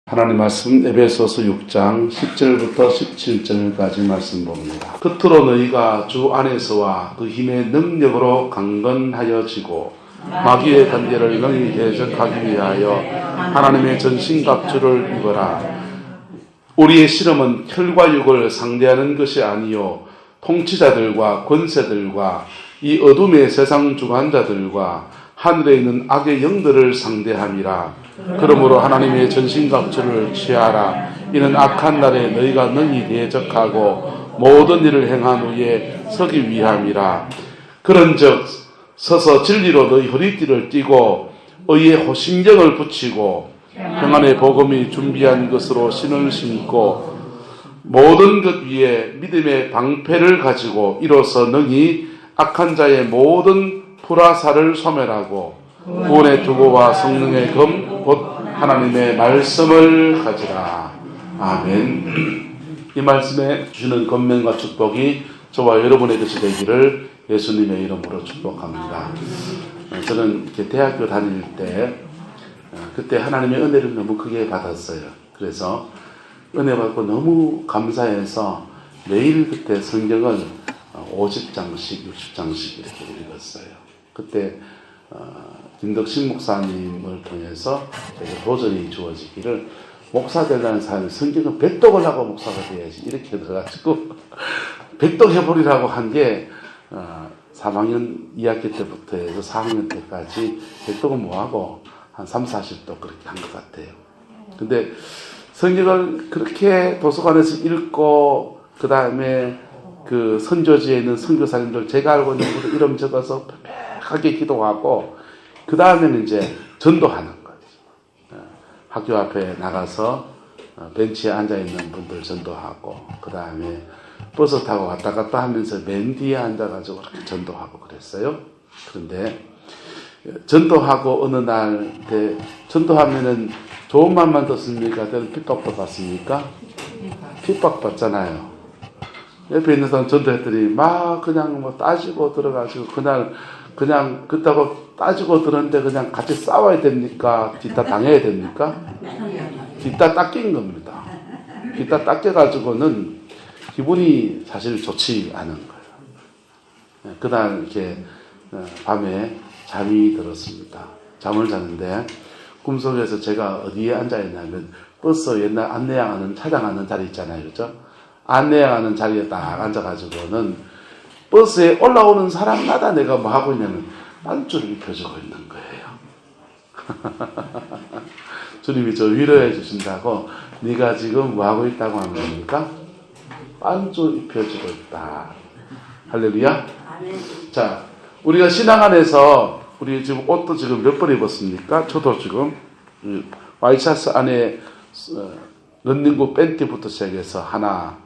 하나님 말씀 에베소서 6장 10절부터 17절까지 말씀 봅니다. 끝으로 너희가 주 안에서와 그 힘의 능력으로 강건하여지고 마귀의 관계를 능히 대적하기 위하여 하나님의 전신갑주를 입어라. 우리의 실험은 혈과 육을 상대하는 것이 아니요 통치자들과 권세들과 이 어둠의 세상 주관자들과 하늘에 있는 악의 영들을 상대함이라. 그러므로 하나님의 전신갑주를 취하라. 이는 악한 날에 너희가 능히 대적하고 모든 일을 행한 후에 서기 위함이라. 그런즉 서서 진리로 너희 허리띠를 띠고 의의 호심경을 붙이고 평안의 복음이 준비한 것으로 신을 신고 모든 것 위에 믿음의 방패를 가지고 이로써 능히 악한 자의 모든 불화살을 소멸하고 구원의 두고와 성령의 검 곧 하나님의 말씀을 가지라. 아멘. 이 말씀에 주시는 권면과 축복이 저와 여러분의 것이 되기를 예수님의 이름으로 축복합니다. 저는 이렇게 대학교 다닐 때 그때 하나님의 은혜를 너무 크게 받았어요. 그래서 은혜 받고 너무 감사해서 매일 그때 성경을 50장씩 60장씩 이렇게 읽었어요. 그때 김덕신 목사님을 통해서 도전이 주어지기를 목사 되려는 사람이 성경은 백독을 하고 목사가 돼야지 이렇게 들어가지고 백독 해버리라고 한 게 3학년 2학기 때부터 해서 4학년 때까지 백독은 뭐하고 한 3, 40독 그렇게 한 것 같아요. 근데 성경을 그렇게 도서관에서 읽고 그 다음에 그 선교지에 있는 선교사님들 제가 알고 있는 것들 이름 적어서 perfect하게 기도하고 그 다음에는 이제 전도하는 거죠. 학교 앞에 나가서 벤치에 앉아있는 분들 전도하고 그 다음에 버스 타고 왔다 갔다 하면서 맨 뒤에 앉아가지고 이렇게 전도하고 그랬어요. 그런데 전도하고 어느 날 전도하면은 좋은 말만 듣습니까? 때는 핍박도 받습니까? 핍박 받잖아요. 옆에 있는 사람 전도했더니 막 그냥 뭐 따지고 들어가지고 그날 그냥 그렇다고 따지고 들었는데 그냥 같이 싸워야 됩니까? 뒤따 당해야 됩니까? 뒤따 닦인 겁니다. 뒤따 닦여가지고는 기분이 사실 좋지 않은 거예요. 그날 이렇게 밤에 잠이 들었습니다. 잠을 자는데 꿈속에서 제가 어디에 앉아있냐면 버스 옛날 안내양하는 차량하는 자리 있잖아요. 그죠? 안내양하는 자리에 딱 앉아가지고는 버스에 올라오는 사람마다 내가 뭐 하고 있냐면 빤줄을 입혀주고 있는 거예요. 주님이 저 위로해 주신다고 네가 지금 뭐 하고 있다고 하는 겁니까? 빤줄 입혀주고 있다. 할렐루야. 자, 우리가 신앙 안에서 우리 지금 옷도 지금 몇 벌 입었습니까? 저도 지금 와이셔츠 안에 런닝구 팬티부터 시작해서 하나,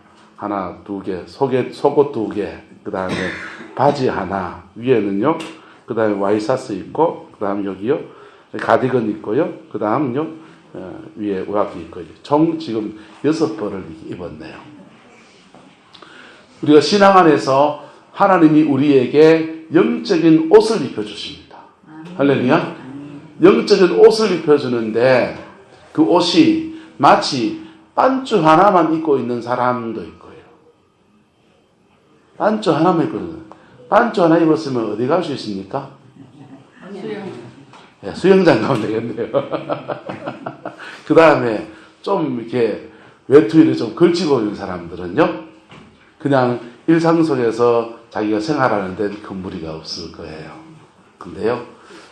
두 개, 속옷 두 개, 그 다음에 바지 하나, 위에는요, 그 다음에 와이셔츠 입고, 그 다음 여기요, 가디건 입고요, 그 다음요, 위에 우아기 입고요. 총 지금 6벌을 입었네요. 우리가 신앙 안에서 하나님이 우리에게 영적인 옷을 입혀주십니다. 할렐루야. 영적인 옷을 입혀주는데 그 옷이 마치 반주 하나만 입고 있는 사람도 있고요. 반주 하나만 입고 있는 반주 하나 입었으면 어디 갈 수 있습니까? 네, 수영장 가면 되겠네요. 그 다음에 좀 이렇게 외투를 좀 걸치고 있는 사람들은요, 그냥 일상 속에서 자기가 생활하는데 큰 무리가 없을 거예요. 근데요,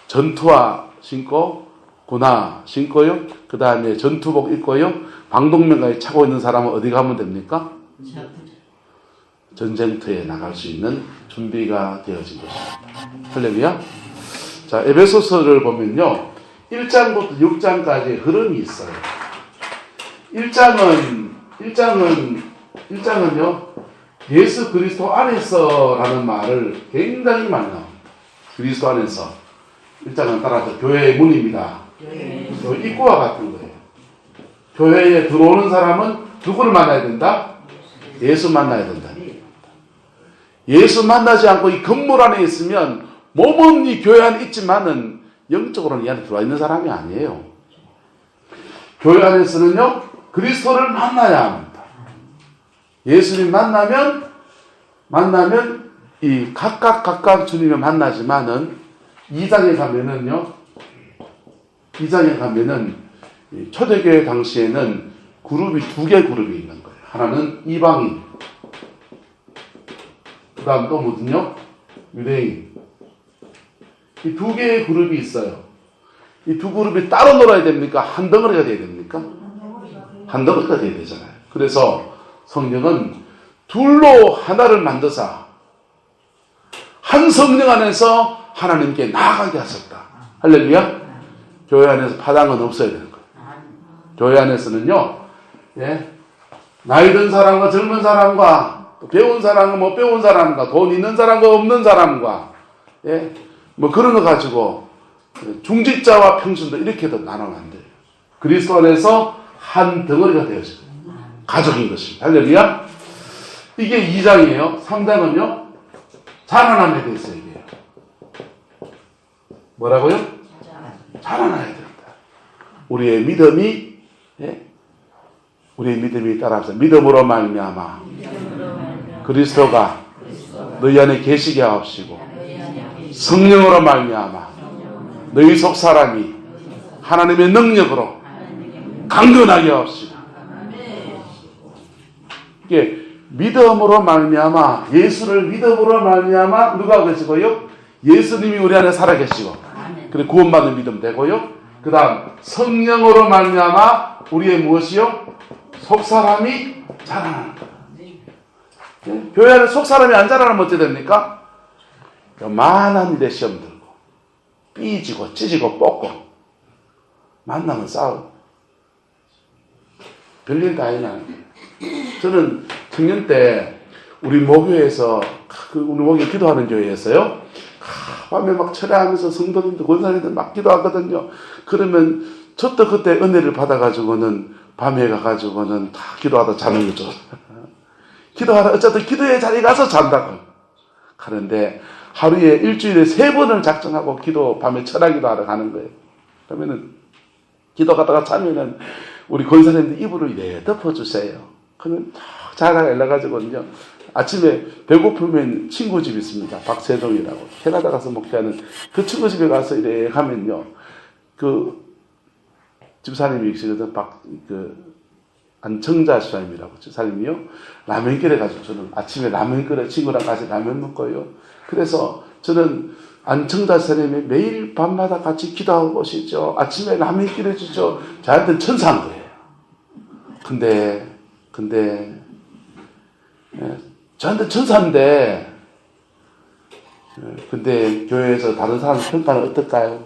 전투화 신고, 군화 신고요, 그 다음에 전투복 입고요, 방독면까지 차고 있는 사람은 어디 가면 됩니까? 전쟁터에 나갈 수 있는 준비가 되어진 것입니다. 할렐루야. 자, 에베소서를 보면요, 1장부터 6장까지 흐름이 있어요. 1장은요, 예수 그리스도 안에서라는 말을 굉장히 많이 나옵니다. 그리스도 안에서. 1장은 따라서 교회의 문입니다. 입구와 같은 거예요. 교회에 들어오는 사람은 누구를 만나야 된다? 예수 만나야 된다. 예수 만나지 않고 이 건물 안에 있으면 몸은 이 교회 안에 있지만은 영적으로는 이 안에 들어와 있는 사람이 아니에요. 교회 안에서는요, 그리스도를 만나야 합니다. 예수님 만나면 이 각각 주님을 만나지만은 2장에 가면은 초대교회 당시에는 그룹이 2개 그룹이 있는 거예요. 하나는 이방인, 그 다음 또 뭐든요? 유대인. 이 2개의 그룹이 있어요. 이 2 그룹이 따로 놀아야 됩니까? 한 덩어리가 돼야 됩니까? 한 덩어리가 돼야 되잖아요. 그래서 성령은 둘로 하나를 만드사 한 성령 안에서 하나님께 나아가게 하셨다. 할렐루야. 교회 안에서 파당은 없어야 되는 거예요. 교회 안에서는요, 예, 나이 든 사람과 젊은 사람과 배운 사람과 못 배운 사람과 돈 있는 사람과 없는 사람과, 예, 뭐 그런 거 가지고 중직자와 평신도 이렇게도 나눠면 안 돼요. 그리스도 안에서 한 덩어리가 되어져요. 가족인 것입니다. 할렐루야. 이게 2장이에요. 3장은요, 자라남에 대해서 얘기해요. 뭐라고요? 자라나야 된다. 우리의 믿음이, 예? 우리의 믿음이 따라서 믿음으로 말미암아 그리스도가 너희 안에 계시게 하옵시고 성령으로 말미암아 너희 속 사람이 하나님의 능력으로 강건하게 하옵시고. 이게 믿음으로 말미암아, 예수를 믿음으로 말미암아 누가 계시고요? 예수님이 우리 안에 살아계시고, 그리고 구원받는 믿음 되고요. 그 다음 성령으로 말미암아 우리의 무엇이요? 속사람이 자라나는 거예요. 교회 안에 속사람이 안 자라나면 어떻게 됩니까? 요만한 일에 시험 들고 삐지고 찢지고 뽑고 만나면 싸우고 별일 다 해나는 거예요. 저는 청년 때 우리 모교에서 우리 모교 기도하는 교회에서요, 밤에 막 철야하면서 성도님들 권사님들 막 기도하거든요. 그러면 저도 그때 은혜를 받아가지고는 밤에 가가지고는 다 기도하다 자는 거죠. 기도하다 어쨌든 기도의 자리에 가서 잔다고 하는데, 하루에 일주일에 3번을 작정하고 밤에 철야 기도하러 가는 거예요. 그러면은 기도하다가 자면은 우리 권사님들 이불을 이래 덮어주세요. 그러면 자다가 일어나가지고는요, 아침에 배고프면 친구 집 있습니다. 박세동이라고. 캐나다 가서 목회하는 그 친구 집에 가서 이래 가면요, 그 집사님이 계시거든. 안청자 집사님이라고 집사님이요. 라면 끓여가지고 저는 아침에 라면 끓여 친구랑 같이 라면 먹고요. 그래서 저는 안청자 집사님이 매일 밤마다 같이 기도하고 오시죠. 아침에 라면 끓여주죠. 저한테는 천사인 거예요. 근데 저한테 천사인데, 근데 교회에서 다른 사람 평가는 어떨까요?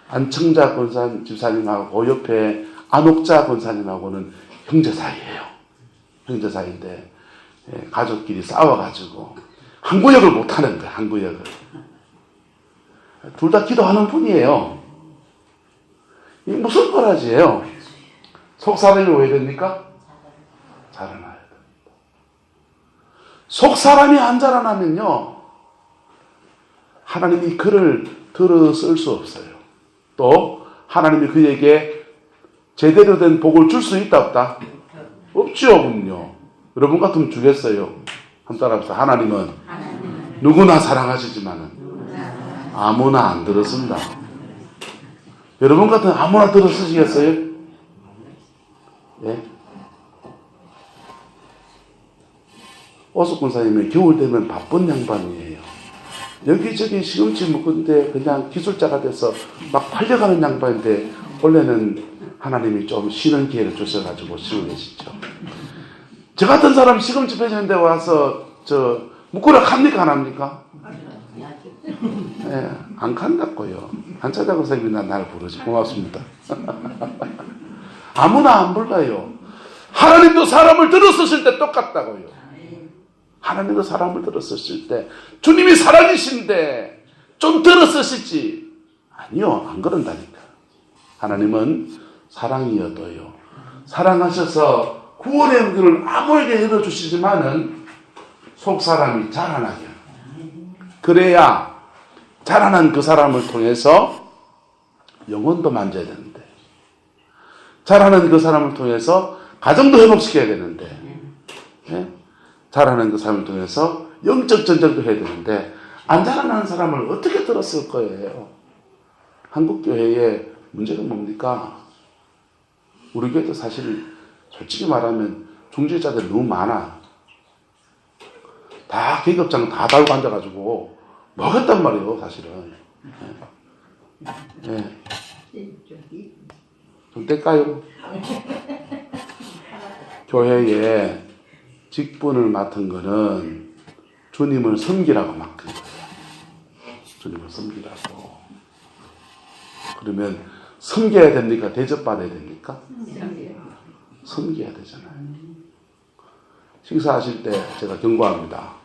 안청자 권사 집사님하고 그 옆에 안옥자 권사님하고는 형제 사이예요. 형제 사이인데 가족끼리 싸워가지고 한 구역을 못하는 거예요. 한 구역을. 둘 다 기도하는 분이에요. 이게 무슨 거라지예요? 속사람이 왜 됩니까? 자라나야 됩니다. 속사람이 안 자라나면요, 하나님이 그를 들어 쓸 수 없어요. 또 하나님이 그에게 제대로 된 복을 줄 수 있다 없다? 없죠. 군요. 여러분 같으면 주겠어요. 한번 따라합시다. 하나님은 누구나 사랑하시지만은 아무나 안 들었습니다. 여러분 같으면 아무나 들어 쓰시겠어요? 예? 오숙 권사님은 겨울 되면 바쁜 양반이에요. 여기저기 시금치 먹는데 그냥 기술자가 돼서 막 팔려가는 양반인데, 원래는 하나님이 좀 쉬는 기회를 주셔가지고 쉬고 계시죠. 저 같은 사람 시금치 배시는데 와서 묵구라 합니까? 안 합니까? 예, 안 간다고요. 한차자 권사님이 날 부르지. 고맙습니다. 아무나 안 불러요. 하나님도 사람을 들어 쓰실 때 똑같다고요. 하나님도 사람을 들어 쓰실 때 주님이 사랑이신데 좀 들어 쓰시지. 아니요, 안 그런다니까. 하나님은 사랑이어도요, 사랑하셔서 구원의 은혜를 아무에게 열어주시지만은 속 사람이 자라나게, 그래야 자라난 그 사람을 통해서 영혼도 만져야 되는데 잘하는 그 사람을 통해서 가정도 회복시켜야 되는데, 예? 잘하는 그 사람을 통해서 영적 전쟁도 해야 되는데, 안 잘하는 사람을 어떻게 들었을 거예요? 한국교회의 문제가 뭡니까? 우리 교회도 사실 솔직히 말하면 중직자들이 너무 많아. 다 계급장 다 달고 앉아가지고 먹었단 말이에요, 사실은. 예. 좀 뗄까요? 교회에 직분을 맡은 거는 주님을 섬기라고 맡은 거예요. 주님을 섬기라고. 그러면 섬겨야 됩니까? 대접받아야 됩니까? 섬겨야 되잖아요. 식사하실 때 제가 경고합니다.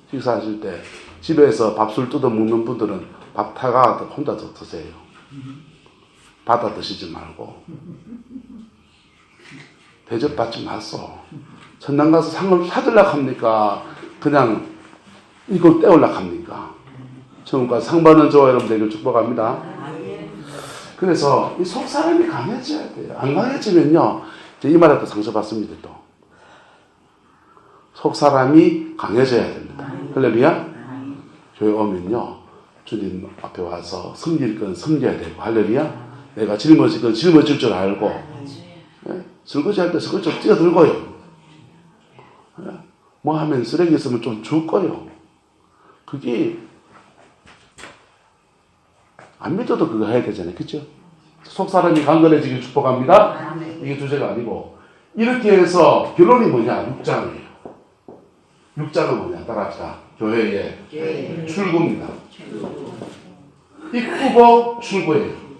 식사하실 때 집에서 밥술 뜯어 먹는 분들은 밥 타가 혼자 드세요. 받아 드시지 말고. 대접받지 마소. 천당 가서 상을 받으려고 합니까? 그냥 이걸 떼우려고 합니까? 처음과 상 받는 저와 여러분들에게 축복합니다. 그래서 이 속 사람이 강해져야 돼요. 안 강해지면요, 이 말에도 상처받습니다. 또 속 사람이 강해져야 됩니다. 할렐루야. 교회 오면요, 주님 앞에 와서 섬길 건 섬겨야 되고, 할렐루야. 내가 짊어질 건 짊어질 줄 알고, 예? 설거지 할 때 설거지 좀 뛰어들고요. 예? 뭐 하면 쓰레기 있으면 좀 줍고요. 그게 안 믿어도 그거 해야 되잖아요. 그렇죠? 속 사람이 강건해지길 축복합니다. 이게 주제가 아니고, 이렇게 해서 결론이 뭐냐? 6장이에요. 6장은 뭐냐? 따라합시다. 교회의 출구입니다. 입구고 출구예요.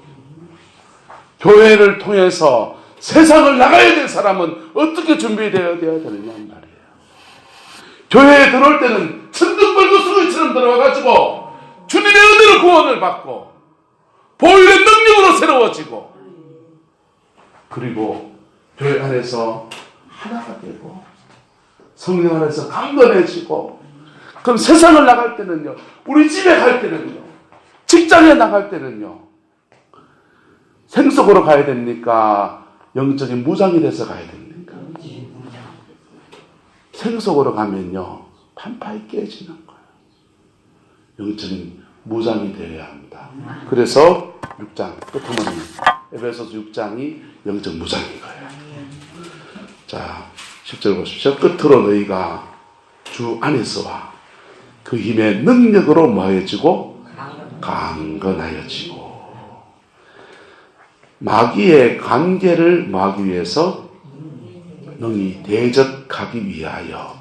교회를 통해서 세상을 나가야 될 사람은 어떻게 준비되어야 되느냐 말이에요. 교회에 들어올 때는 천둥벌거숭이처럼 들어와가지고 주님의 은혜로 구원을 받고 보혈의 능력으로 새로워지고, 그리고 교회 안에서 하나가 되고 성령 안에서 강건해지고, 그럼 세상을 나갈 때는요, 우리 집에 갈 때는요, 직장에 나갈 때는요, 생속으로 가야 됩니까? 영적인 무장이 돼서 가야 됩니까? 생속으로 가면요, 판파이 깨지는 거예요. 영적인 무장이 되어야 합니다. 그래서 6장 끝부분은 에베소서 6장이 영적 무장인 거예요. 자, 10절 보십시오. 끝으로 너희가 주 안에서와 그 힘의 능력으로 뭐해지고 강건하여지고. 마귀의 관계를 막기 위해서 능히 대적하기 위하여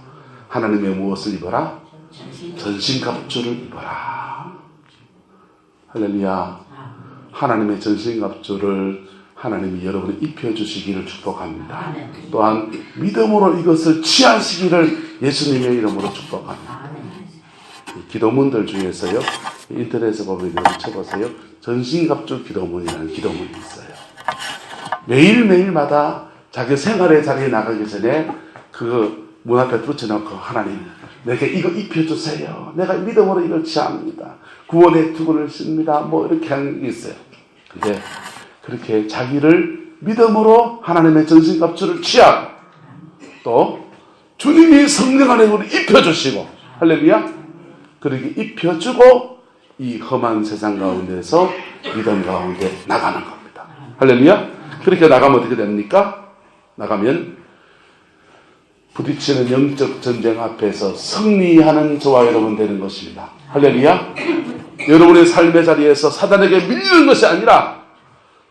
하나님의 무엇을 입어라? 전신갑주를 입어라. 할렐루야. 하나님의 전신갑주를 하나님이 여러분에 입혀주시기를 축복합니다. 또한 믿음으로 이것을 취하시기를 예수님의 이름으로 축복합니다. 기도문들 중에서요, 인터넷에 보면 여기 쳐보세요. 전신갑주 기도문이라는 기도문이 있어요. 매일매일마다 자기 생활의 자리에 나가기 전에 그 문 앞에 붙여놓고, 하나님 내게 이거 입혀주세요. 내가 믿음으로 이걸 취합니다. 구원의 투구를 씁니다. 뭐 이렇게 하는 게 있어요. 근데 그렇게 자기를 믿음으로 하나님의 전신갑주를 취하고, 또 주님이 성령 안에 우리 입혀주시고, 할렐루야. 그렇게 입혀주고 이 험한 세상 가운데서 믿음 가운데 나가는 겁니다. 할렐루야. 그렇게 나가면 어떻게 됩니까? 나가면 부딪히는 영적 전쟁 앞에서 승리하는 저와 여러분 되는 것입니다. 할렐루야. 여러분의 삶의 자리에서 사단에게 밀리는 것이 아니라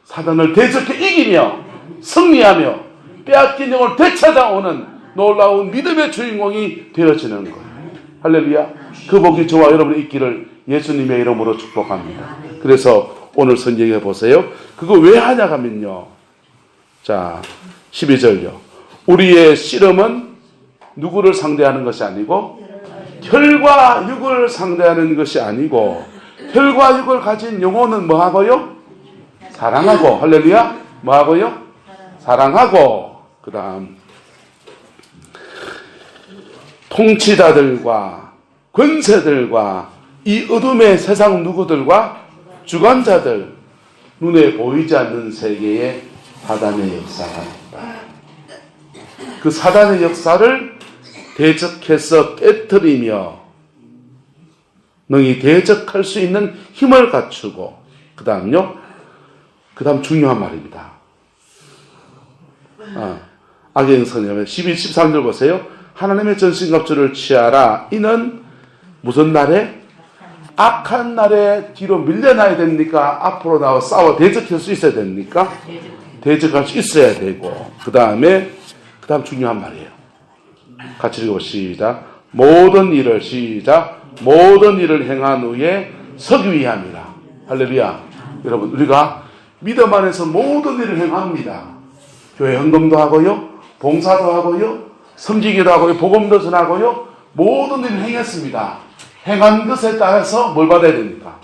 사단을 대적해 이기며 승리하며 빼앗긴 영을 되찾아오는 놀라운 믿음의 주인공이 되어지는 거예요. 할렐루야. 그 복이 저와 여러분이 있기를 예수님의 이름으로 축복합니다. 그래서 오늘 선정해 보세요. 그거 왜 하냐 하면요, 자 12절요. 우리의 씨름은 누구를 상대하는 것이 아니고, 혈과 육을 상대하는 것이 아니고, 혈과 육을 가진 영혼은 뭐하고요? 사랑하고. 할렐루야. 뭐하고요? 사랑하고. 그 다음 통치자들과 권세들과 이 어둠의 세상 누구들과 주관자들, 눈에 보이지 않는 세계의 사단의 역사가 있다. 그 사단의 역사를 대적해서 깨뜨리며 능히 대적할 수 있는 힘을 갖추고, 그 다음 중요한 말입니다. 악의 성령의 12, 13절 보세요. 하나님의 전신갑주를 취하라. 이는 무슨 날에? 악한 날에 뒤로 밀려나야 됩니까? 앞으로 나와 싸워 대적할 수 있어야 됩니까? 대적할 수 있어야 되고, 그 다음 중요한 말이에요. 같이 읽어봅시다. 모든 일을 행한 후에 서기 위함이라. 할렐루야. 여러분, 우리가 믿음 안에서 모든 일을 행합니다. 교회 헌금도 하고요, 봉사도 하고요, 섬기기도 하고요, 복음도 전하고요, 모든 일을 행했습니다. 행한 것에 따라서 뭘 받아야 됩니까?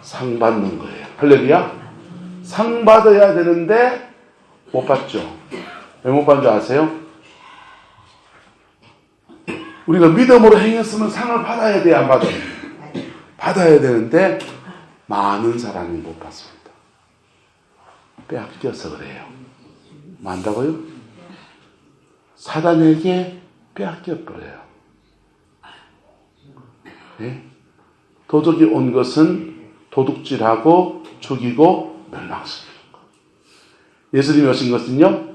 상 받는 거예요. 할렐루야. 상 받아야 되는데 못 받죠. 왜 못 받는 줄 아세요? 우리가 믿음으로 행했으면 상을 받아야 돼요, 안 받아요? 받아야 되는데 많은 사람이 못 받습니다. 빼앗겨서 그래요. 뭐 한다고요? 사단에게 빼앗겨버려요. 네? 도둑이 온 것은 도둑질하고 죽이고 멸망시키는 것. 예수님이 오신 것은요,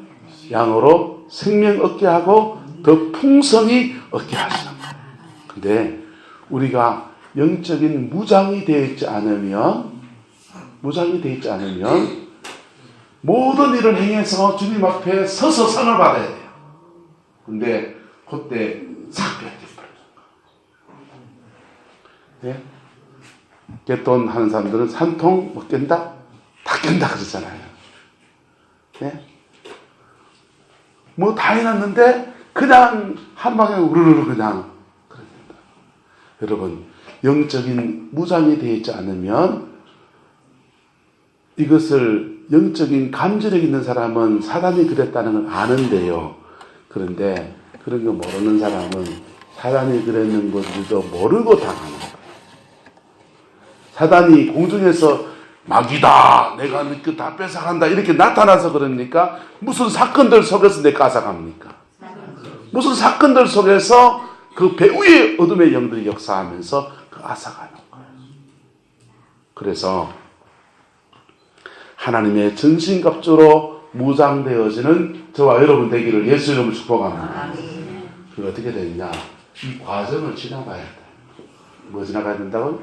양으로 생명 얻게 하고 더 풍성히 얻게 하시는 거예요. 근데 우리가 영적인 무장이 되어 있지 않으면 모든 일을 행해서 주님 앞에 서서 상을 받아야 돼요. 근데 그때 싹 뺏겨버려요. 네? 갯돈 하는 사람들은 산통 못 깬다? 다 깬다 그러잖아요. 네? 뭐 다 해놨는데 그냥 한 방에 우르르 그냥 그럽니다. 여러분, 영적인 무장이 되어 있지 않으면, 이것을 영적인 감지력 있는 사람은 사단이 그랬다는 걸 아는데요. 그런데 그런 거 모르는 사람은 사단이 그랬는 것도 모르고 당하는 거예요. 사단이 공중에서 마귀다, 내가 그 다 뺏어간다 이렇게 나타나서 그러니까 무슨 사건들 속에서 내가 앗아갑니까? 무슨 사건들 속에서 그 배후의 어둠의 영들이 역사하면서 그 앗아가는 거예요. 그래서 하나님의 전신갑주로 무장되어지는 저와 여러분 되기를 예수 이름으로 축복합니다. 그게 어떻게 되느냐? 이 과정을 지나가야 돼요. 뭐 지나가야 된다고요?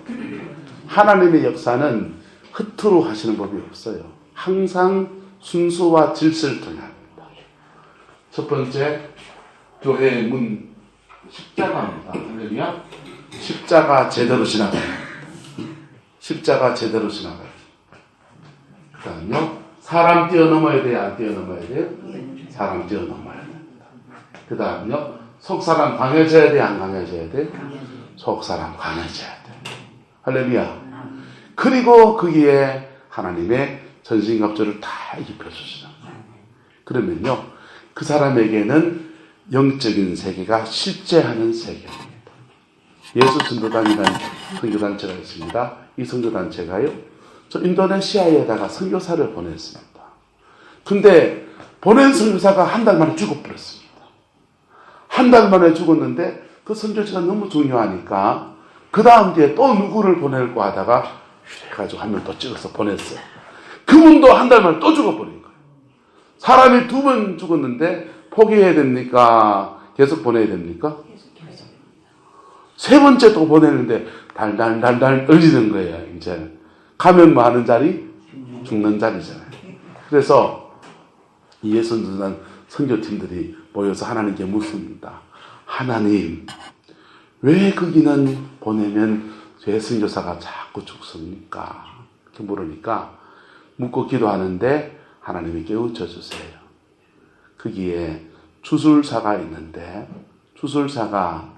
하나님의 역사는 흐트로 하시는 법이 없어요. 항상 순수와 질서를 통해 합니다. 첫 번째, 교회의 문 십자가입니다. 할렐루야. 십자가 제대로 지나가요. 십자가 제대로 지나가요. 그 다음요, 사람 뛰어넘어야 돼요? 안 뛰어넘어야 돼요? 사람 뛰어넘어야 됩니다. 그 다음요, 속사람 강해져야 돼요? 안 강해져야 돼요? 속사람 강해져야 돼요. 할렐루야. 그리고 거기에 하나님의 전신갑주를 다 입혀주시는 거예요. 그러면요, 그 사람에게는 영적인 세계가 실제하는 세계입니다. 예수 전도단이라는 선교단체가 있습니다. 이 선교단체가요, 저 인도네시아에다가 선교사를 보냈습니다. 근데 보낸 선교사가 한 달 만에 죽어버렸습니다. 한 달 만에 죽었는데 그 선교지가 너무 중요하니까 그 다음 뒤에 또 누구를 보낼까 하다가 해가지고 한 명 또 찍어서 보냈어요. 그분도 한 달 만에 또 죽어버린 거예요. 사람이 2번 죽었는데 포기해야 됩니까? 계속 보내야 됩니까? 3번째 또 보내는데 달달달달 떨리는 거예요. 이제 가면 뭐 하는 자리? 죽는 자리잖아요. 그래서 예수님은 선교팀들이 모여서 하나님께 묻습니다. 하나님, 왜 거기는 보내면 왜 선교사가 자꾸 죽습니까? 이렇게 물으니까 묻고 기도하는데 하나님이 깨우쳐 주세요. 거기에 주술사가 있는데 주술사가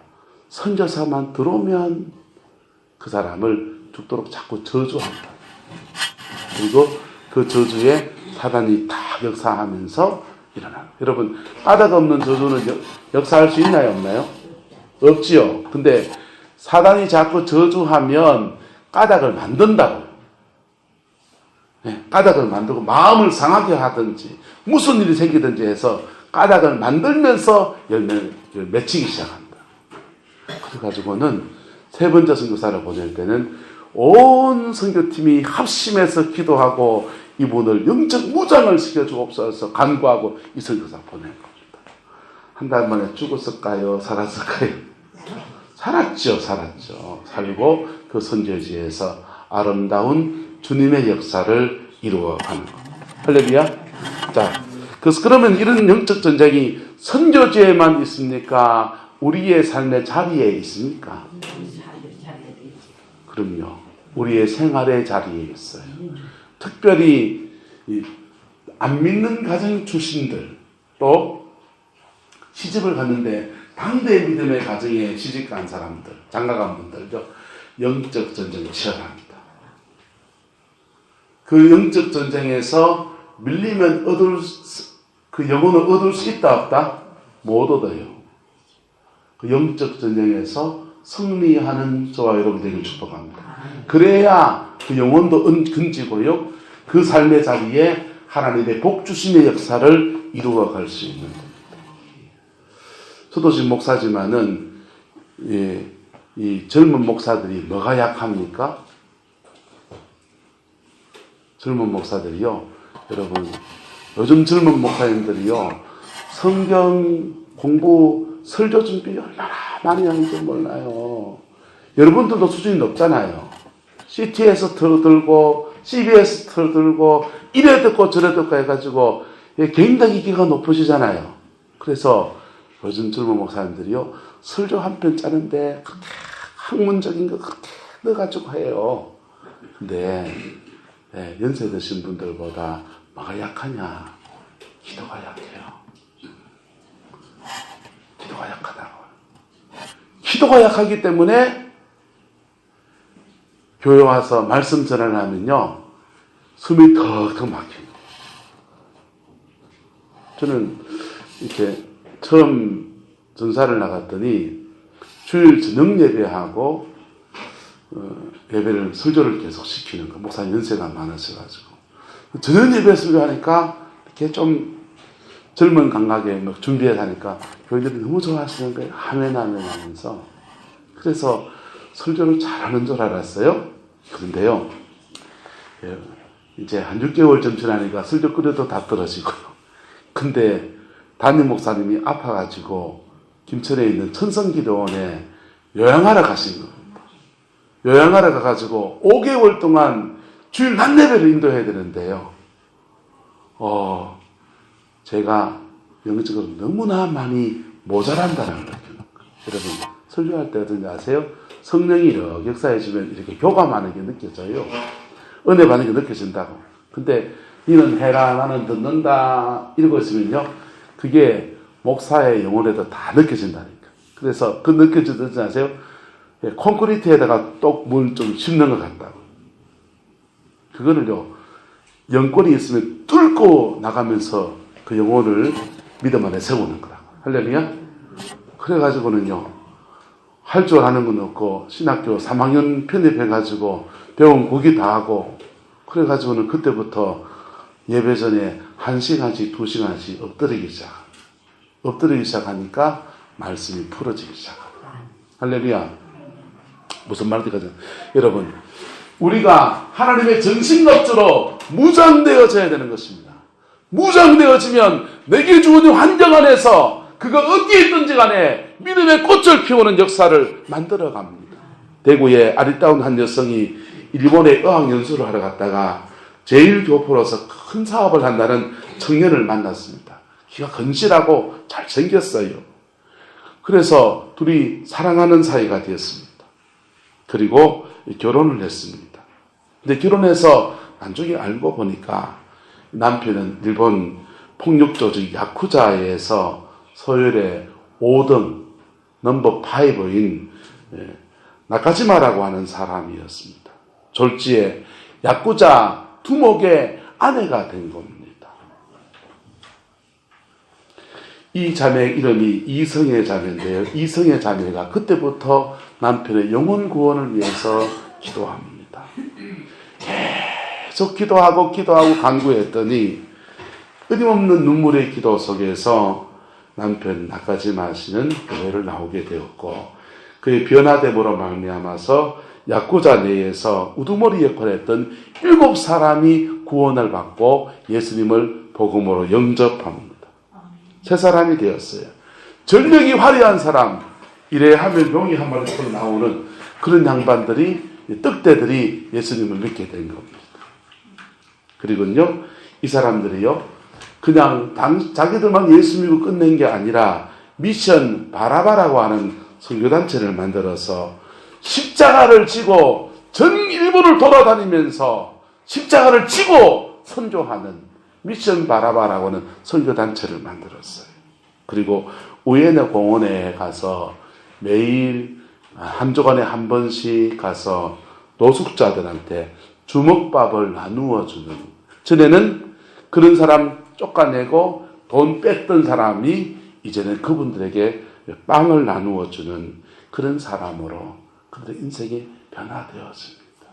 선교사만 들어오면 그 사람을 죽도록 자꾸 저주한다. 그리고 그 저주에 사단이 다 역사하면서 일어나요. 여러분, 까닭 없는 저주는 역사할 수 있나요? 없나요? 없지요. 근데 사단이 자꾸 저주하면 까닭을 만든다고요. 까닭을 만들고 마음을 상하게 하든지 무슨 일이 생기든지 해서 까닭을 만들면서 열매를 맺히기 시작합니다. 그래가지고는 세 번째 선교사를 보낼 때는 온 선교팀이 합심해서 기도하고 이분을 영적 무장을 시켜주옵소서 간구하고 이 선교사 보낸 겁니다. 한 달 만에 죽었을까요? 살았을까요? 살았죠. 살고 그 선교지에서 아름다운 주님의 역사를 이루어가는 겁니다. 할렐루야. 자, 그러면 이런 영적 전쟁이 선교지에만 있습니까? 우리의 삶의 자리에 있습니까? 그럼요. 우리의 생활의 자리에 있어요. 특별히 안 믿는 가정 출신들, 또 시집을 갔는데 당대 믿음의 가정에 시집간 사람들, 장가간 분들도 영적 전쟁이 치열합니다. 그 영적 전쟁에서 밀리면 그 영혼을 얻을 수 있다 없다? 못 얻어요. 그 영적 전쟁에서 승리하는 저와 여러분 되길 축복합니다. 그래야 그 영혼도 건지고요. 그 삶의 자리에 하나님의 복주심의 역사를 이루어갈 수 있는 겁니다. 저도 지금 목사지만은 이 젊은 목사들이 뭐가 약합니까? 젊은 목사들이요. 여러분 요즘 젊은 목사님들이요. 성경 공부 설교 준비 얼마나 많이 하는지 몰라요. 여러분들도 수준이 높잖아요. CT에서 들고 CBS 들고 이래 듣고 저래 듣고 해가지고 굉장히 기가 높으시잖아요. 그래서 요즘 젊은 목사님들이요. 설교 한 편 짜는데 그렇게 학문적인 거 그렇게 넣어가지고 해요. 근데 연세 드신 분들보다 뭐가 약하냐? 기도가 약해요. 기도가 약하다고. 기도가 약하기 때문에 교회 와서 말씀 전하려면요. 숨이 턱턱 막힙니다. 저는 이렇게 처음 전사를 나갔더니 주일 저녁 예배하고 예배를 설교를 계속 시키는 거. 목사님 연세가 많으셔가지고 저녁 예배 설교하니까 이렇게 좀 젊은 감각에 막 준비해서 하니까 교인들이 너무 좋아하시는 거예요. 아멘 하면서. 그래서 설교를 잘하는 줄 알았어요. 그런데요. 이제 한 6개월쯤 지나니까 설교 끓여도 다 떨어지고요. 근데 담임 목사님이 아파가지고 김천에 있는 천성기도원에 요양하러 가신 겁니다. 요양하러 가가지고 5개월 동안 주일 낮 예배를 인도해야 되는데요. 제가 영적으로 너무나 많이 모자란다는 걸 느끼는 거예요. 여러분 설교할 때 어떤지 아세요? 성령이 이렇게 역사해주면 이렇게 교감하는 게 느껴져요. 은혜 받는 게 느껴진다고. 근데 니는 해라 나는 듣는다 이러고 있으면요. 그게 목사의 영혼에도 다 느껴진다니까. 그래서 그 느껴지지 아세요? 콘크리트에다가 똑 물 좀 씹는 것 같다고. 그거를요. 영권이 있으면 뚫고 나가면서 그 영혼을 믿음 안에 세우는 거라고. 할렐루야? 그래가지고는요. 할 줄 아는 건 없고 신학교 3학년 편입해가지고 배운 국이 다 하고 그래가지고는 그때부터 예배 전에 1시간씩 2시간씩 엎드리기 시작하니까 말씀이 풀어지기 시작합니다. 할렐루야. 무슨 말인지 여러분 우리가 하나님의 정신갑주로 무장되어져야 되는 것입니다. 무장되어지면 내게 주어진 환경 안에서 그가 어디에 있든지 간에 믿음의 꽃을 피우는 역사를 만들어 갑니다. 대구에 아리따운 한 여성이 일본에 어학연수를 하러 갔다가 제1교포로서 큰 사업을 한다는 청년을 만났습니다. 키가 건실하고 잘생겼어요. 그래서 둘이 사랑하는 사이가 되었습니다. 그리고 결혼을 했습니다. 근데 결혼해서 나중에 알고 보니까 남편은 일본 폭력조직 야쿠자에서 서열의 5등 넘버 5인 나카지마라고 하는 사람이었습니다. 졸지에 야쿠자 두목의 아내가 된 겁니다. 이 자매 이름이 이성의 자매인데요. 이성의 자매가 그때부터 남편의 영혼 구원을 위해서 기도합니다. 계속 기도하고 간구했더니 끊임없는 눈물의 기도 속에서 남편 나까지마 씨는 교회를 나오게 되었고 그의 변화됨으로 말미암아서 약고자 내에서 우두머리 역할을 했던 7사람이 구원을 받고 예수님을 복음으로 영접합니다. 세 사람이 되었어요. 전력이 화려한 사람, 이래 하면 용이 한 마리 털 나오는 그런 양반들이, 떡대들이 예수님을 믿게 된 겁니다. 그리고요, 이 사람들이요, 그냥 자기들만 예수 믿고 끝낸 게 아니라 미션 바라바라고 하는 선교단체를 만들어서 십자가를 지고 전 일본을 돌아다니면서 십자가를 지고 선교하는 미션 바라바라고 하는 선교단체를 만들었어요. 그리고 우에네 공원에 가서 매일 한 주간에 한 번씩 가서 노숙자들한테 주먹밥을 나누어 주는, 전에는 그런 사람 쫓아내고 돈 뺐던 사람이 이제는 그분들에게 빵을 나누어 주는 그런 사람으로 그들의 인생이 변화되어집니다.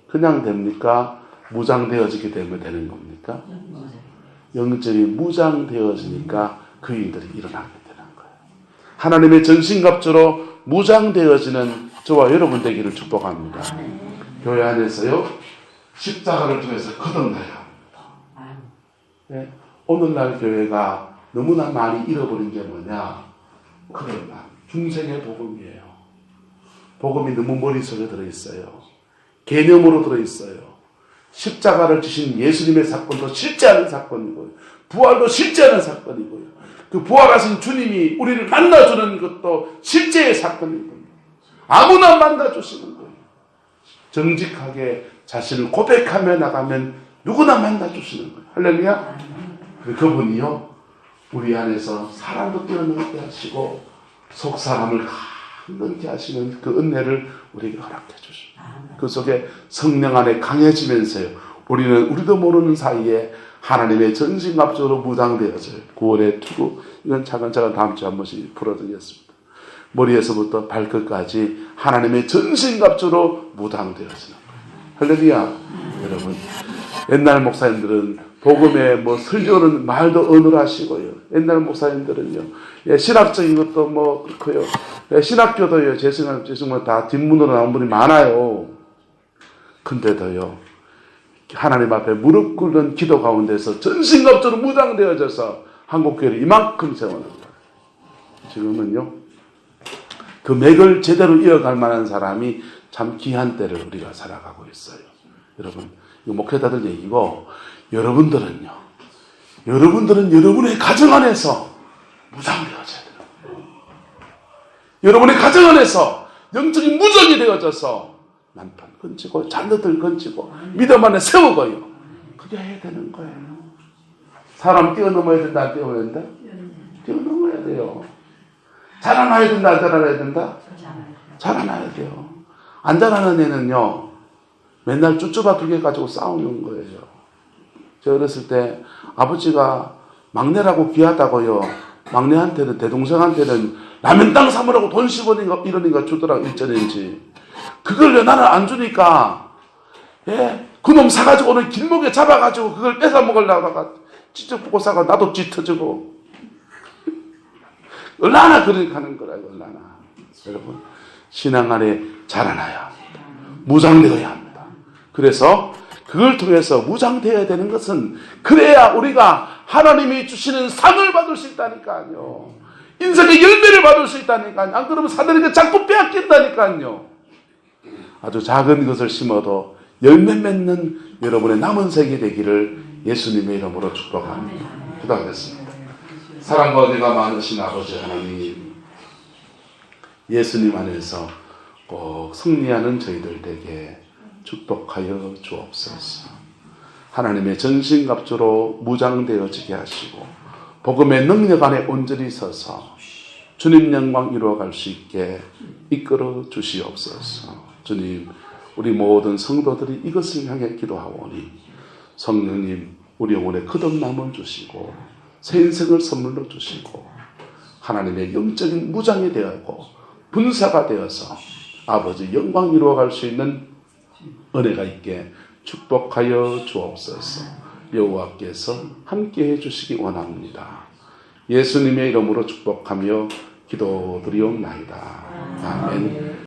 그냥 됩니까? 무장되어지게 되면 되는 겁니까? 영적이 무장되어지니까 그 일들이 일어나게 되는 거예요. 하나님의 전신갑주로 무장되어지는 저와 여러분 되기를 축복합니다. 교회 안에서요, 십자가를 통해서 거듭나야 합니다. 네, 오늘날 교회가 너무나 많이 잃어버린 게 뭐냐? 그러나 중생의 복음이에요. 복음이 너무 머릿속에 들어있어요. 개념으로 들어있어요. 십자가를 지신 예수님의 사건도 실제하는 사건이고요. 부활도 실제하는 사건이고요. 그 부활하신 주님이 우리를 만나주는 것도 실제의 사건이고요. 아무나 만나주시는 거예요. 정직하게 자신을 고백하며 나가면 누구나 만나주시는 거예요. 할렐루야. 그분이요, 우리 안에서 사람도 뛰어넘게 하시고 속 사람을 강건케 하시는 그 은혜를 우리에게 허락해 주십니다. 그 속에 성령 안에 강해지면서요, 우리도 모르는 사이에 하나님의 전신갑주로 무장되어져요. 9월의 투구, 이건 차근차근 다음 주에 한 번씩 풀어드리겠습니다. 머리에서부터 발끝까지 하나님의 전신갑주로 무장되어지는 거예요. 할렐루야. 여러분, 옛날 목사님들은 복음에 설교는 말도 어눌하시고요. 옛날 목사님들은요, 신학적인 것도 그렇고요. 신학교도요, 죄송하면 다 뒷문으로 나온 분이 많아요. 근데도요, 하나님 앞에 무릎 꿇는 기도 가운데서 전신갑주로 무장되어져서 한국교회를 이만큼 세워놓은 거예요. 지금은요, 그 맥을 제대로 이어갈 만한 사람이 참 귀한 때를 우리가 살아가고 있어요. 여러분, 이거 목회자들 얘기고, 여러분들은 여러분의 가정 안에서 무장되어져야 돼요. 여러분의 가정 안에서 영적인 무장이 되어져서 남편 건지고 자녀들 건지고 믿음 안에 세우고요. 그게 해야 되는 거예요. 사람 뛰어넘어야 된다, 안 뛰어넘어야 된다? 뛰어넘어야 돼요. 자라나야 된다, 안 자라나야 된다? 자라나야 돼요. 안 자라는 애는요, 맨날 쭈쭈바 2개 가지고 싸우는 거예요. 저 어렸을 때 아버지가 막내라고 귀하다고요. 막내한테는, 대동생한테는 라면 땅 사먹으라고 돈 10원인가 이러니까 주더라고, 일전인지. 그걸 나는 안 주니까, 그놈 사가지고 오늘 길목에 잡아가지고 그걸 뺏어 먹으려다가 찌쩍 뽑고 사가 나도 찢어지고. 얼마나 그렇게 하는 거라요, 얼마나. 여러분, 신앙 안에 자라나야 합니다. 무장되어야 합니다. 그래서 그걸 통해서 무장되어야 되는 것은, 그래야 우리가 하나님이 주시는 상을 받을 수 있다니까요. 인생의 열매를 받을 수 있다니까요. 안 그러면 사들이가 자꾸 빼앗긴다니까요. 아주 작은 것을 심어도 열매 맺는 여러분의 남은 생이 되기를 예수님의 이름으로 축복합니다. 기도하겠습니다. 사랑과 은혜가 많으신 아버지 하나님, 예수님 안에서 꼭 승리하는 저희들 되게 축복하여 주옵소서. 하나님의 전신갑주로 무장되어지게 하시고 복음의 능력 안에 온전히 서서 주님 영광 이루어갈 수 있게 이끌어 주시옵소서. 주님, 우리 모든 성도들이 이것을 향해 기도하오니 성령님, 우리 영혼에 거듭남을 주시고 새 인생을 선물로 주시고 하나님의 영적인 무장이 되었고 분사가 되어서 아버지 영광 이루어갈 수 있는 은혜가 있게 축복하여 주옵소서. 여호와께서 함께해 주시기 원합니다. 예수님의 이름으로 축복하며 기도드리옵나이다. 아멘.